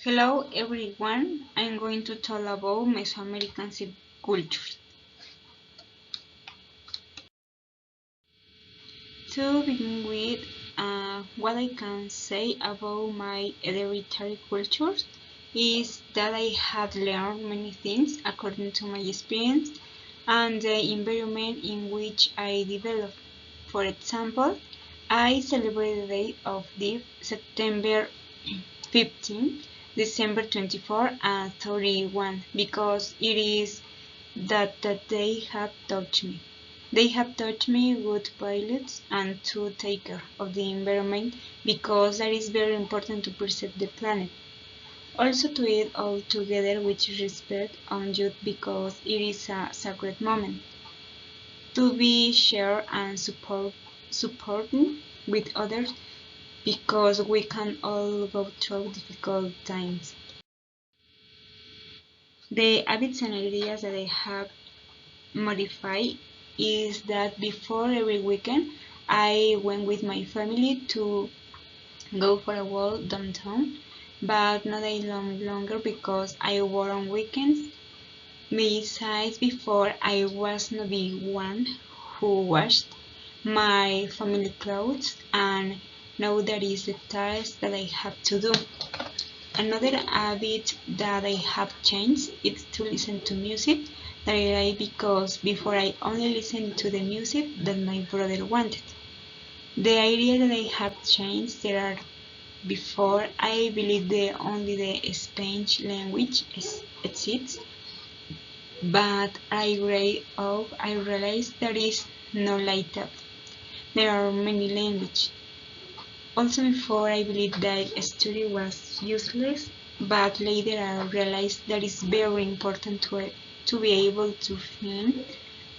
Hello everyone, I'm going to talk about Mesoamerican culture. To begin with, what I can say about my hereditary culture is that I have learned many things according to my experience and the environment in which I developed. For example, I celebrate the day of the September 15, December 24 and 31 because it is that they have taught me. They have taught me good pilots and to take care of the environment because that is very important to preserve the planet. Also to eat all together with respect and youth because it is a sacred moment. To be shared and supporting with others because we can all go through difficult times. The habits and ideas that I have modified is that before every weekend I went with my family to go for a walk downtown, but not any longer because I work on weekends. Besides, before I was not the one who washed my family clothes, and now that is the task that I have to do. Another habit that I have changed is to listen to music that I like because before I only listened to the music that my brother wanted. The idea that I have changed there are before I believe the only the Spanish language exists, but I realized that is not like that. There are many languages. Also before I believed that study was useless, but later I realized that it's very important to be able to find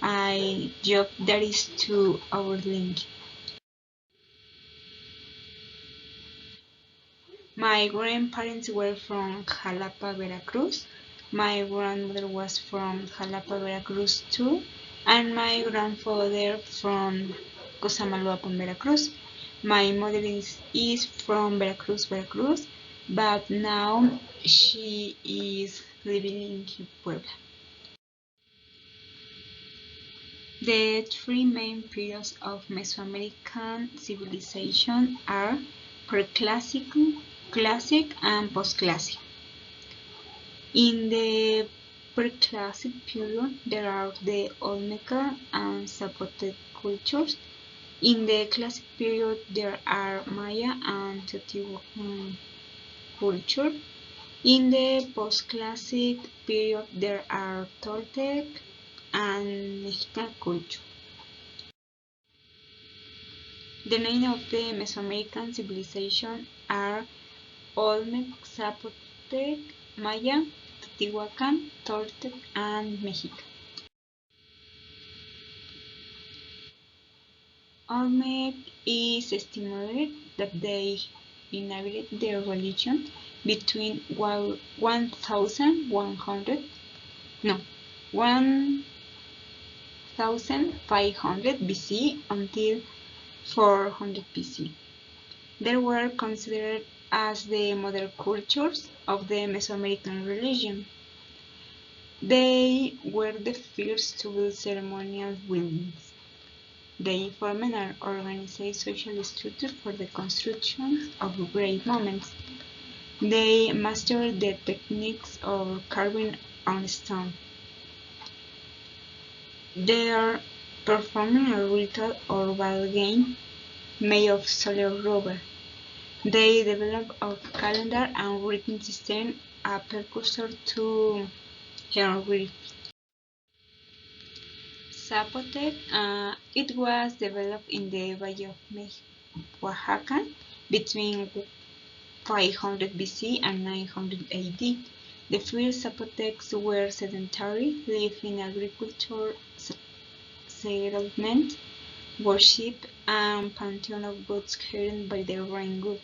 a job that is to our link. My grandparents were from Jalapa, Veracruz. My grandmother was from Jalapa, Veracruz too, and my grandfather from Cosamaloapan, Veracruz. My mother is from Veracruz, Veracruz, but now she is living in Puebla. The three main periods of Mesoamerican civilization are pre-classic, classic, and post-classic. In the pre-classic period, there are the Olmeca and Zapotec cultures. In the classic period, there are Maya and Teotihuacan culture. In the post-classic period, there are Toltec and Mexican culture. The name of the Mesoamerican civilization are Olmec, Zapotec, Maya, Teotihuacan, Toltec, and Mexican. Olmec is estimated that they inhabited their religion between 1100 no 1500 BC until 400 BC. They were considered as the mother cultures of the Mesoamerican religion. They were the first to build ceremonial buildings. They formed an organized social structure for the construction of great monuments. They mastered the techniques of carving on stone. They are performing a ritual or ball game made of solar rubber. They developed a calendar and written system, a precursor to hieroglyphs. Zapotec, it was developed in the Valle of Oaxaca between 500 BC and 900 AD. The first Zapotecs were sedentary, lived in agriculture, settlement, worship, and pantheon of gods carried by the rain god,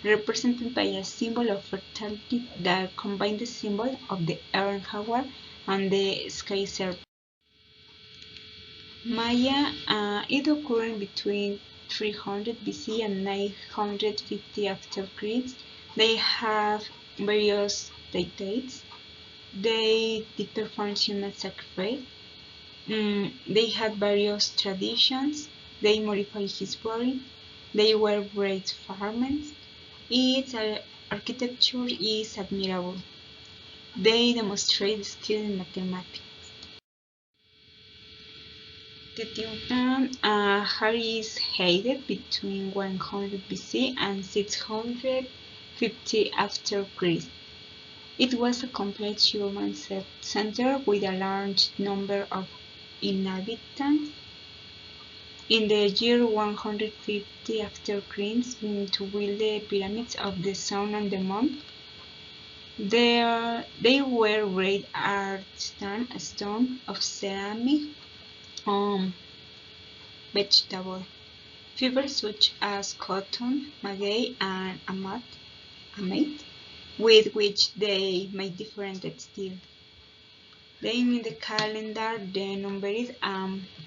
represented by a symbol of fertility that combined the symbol of the iron jaguar and the sky serpent. Maya, it occurred between 300 BC and 950 after Christ. They have various deities. They did perform human sacrifice. They had various traditions. They modified history. They were great farmers. Its architecture is admirable. They demonstrate skill in mathematics. The Timucuan Hari is dated between 100 BC and 650 after Christ. It was a complete human center with a large number of inhabitants. In the year 150 after Christ, to build the pyramids of the sun and the moon, they were great artisan stone of ceramic, vegetable fibers such as cotton, maguey, and amate, with which they made different textiles. Then in the calendar, the numbers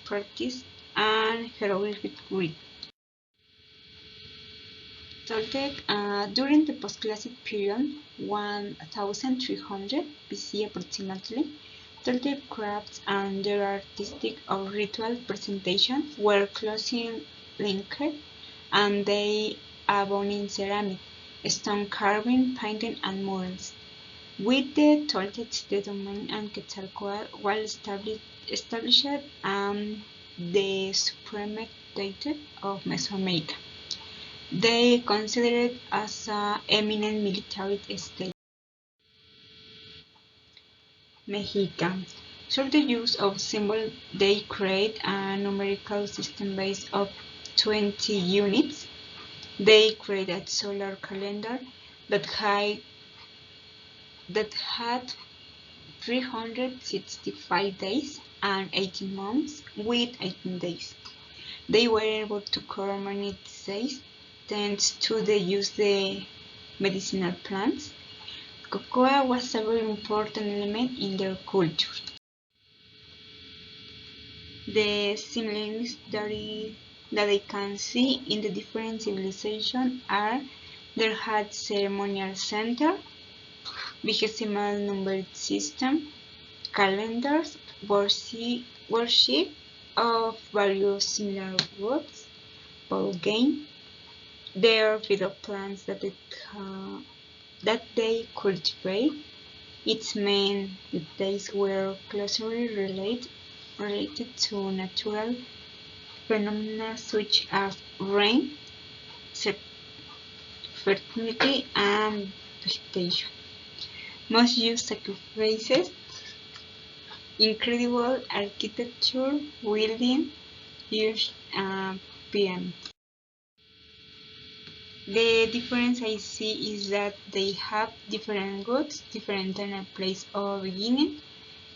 practice and hieroglyphic Greek. Toltec, during the post-classic period, 1300 BC approximately, Toltec crafts and their artistic or ritual presentations were closely linked, and they abound in ceramic, stone carving, painting, and murals. With the Toltecs, the domain and Quetzalcoatl was established the supreme deity of Mesoamerica. They considered it as an eminent military state. Mexicans. Through the use of symbols, they create a numerical system based on 20 units. They created a solar calendar that had 365 days and 18 months with 18 days. They were able to cure many diseases thanks to the use of the medicinal plants. Cocoa was a very important element in their culture. The similarities that I can see in the different civilizations are there had ceremonial center, vigesimal numbered system, calendars, worship of various similar gods, ball game. There are phytoplants that they cultivate. Its main days were closely related to natural phenomena such as rain, fertility, and vegetation. Most use sacrifices, incredible architecture, building, huge pyramids. The difference I see is that they have different roots, different place of beginning,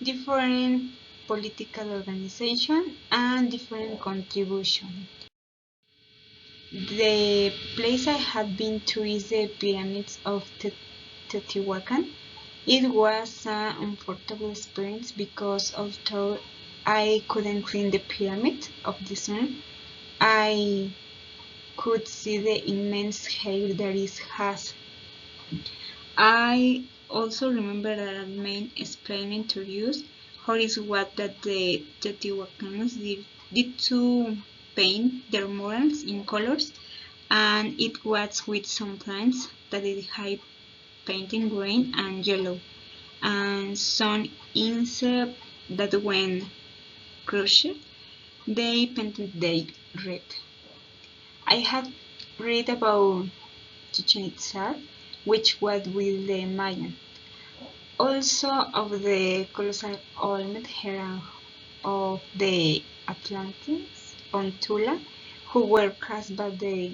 different political organization, and different contribution. The place I have been to is the pyramids of Teotihuacan. It was an unforgettable experience because although I couldn't climb the pyramid of the sun, I could see the immense height that it has. I also remember that a man explaining to us how is what that the Teotihuacans did to paint their murals in colors, and it was with some plants that it had painting green and yellow, and some insects that when crushed, they painted they red. I have read about Chichen Itza, which was with the Mayan. Also of the colossal Olmec hero of the Atlantis on Tula, who were cast by the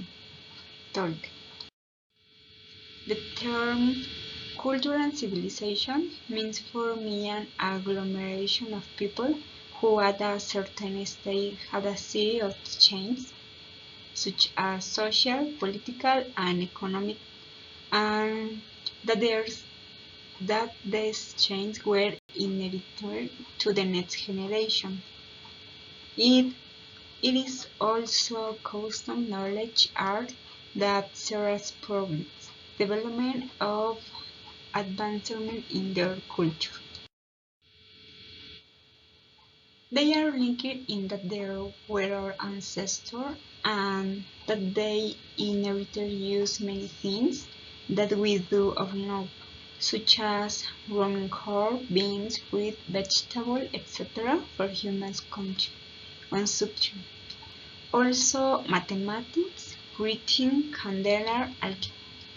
Toltec. The term culture and civilization means for me an agglomeration of people who at a certain stage had a series of changes, such as social, political, and economic, and that these changes were inevitable to the next generation. It, it is also custom, knowledge, art that serves problems. development of advancement in their culture. They are linked in that they were our ancestors and that they inherited use many things that we do or know, such as growing corn, beans, fruit, vegetables, etc. for human consumption. Also mathematics, writing, calendar,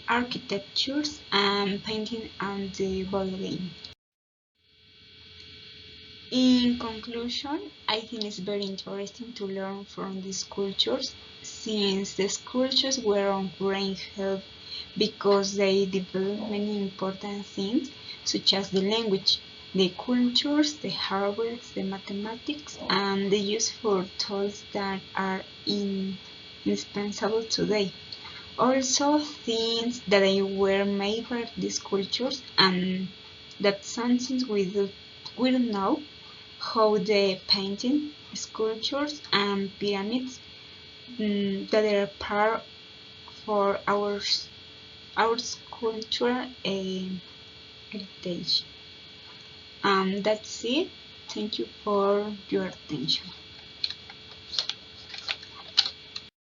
architectures, and painting and the ball game. In conclusion, I think it's very interesting to learn from these cultures since these cultures were on great help because they developed many important things such as the language, the cultures, the hardware, the mathematics, and the useful tools that are indispensable today. Also things that they were made by these cultures and that something we don't know how the painting, sculptures, and pyramids that are part for our cultural heritage. That's it. Thank you for your attention.